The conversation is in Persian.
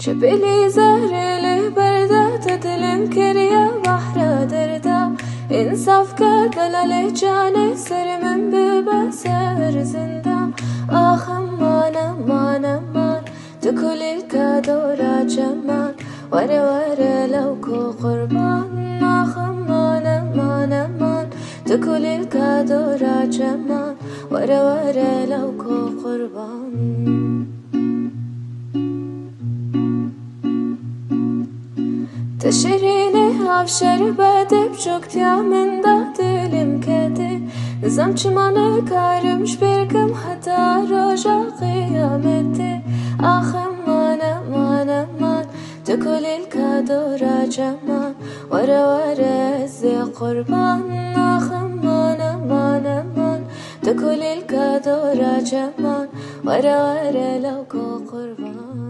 جبلي زهري برده تدلم كريا بحر درده انصاف كدلال جاني سر من ببسر زنده آخ امان امان امان تكل الكدورة جمال وره وره لوكو قربان آخ امان امان امان تكل الكدورة جمال وره وره لوكو قربان تشريني هفشر بدب شكتيا من ده دلم كده نظام چمانه کارمش برگم حتی روژا قیامته آخ امان امان امان تکل الكدورة جمال وره وره زي قربان آخ امان امان امان تکل الكدورة جمال وره وره لوكو قربان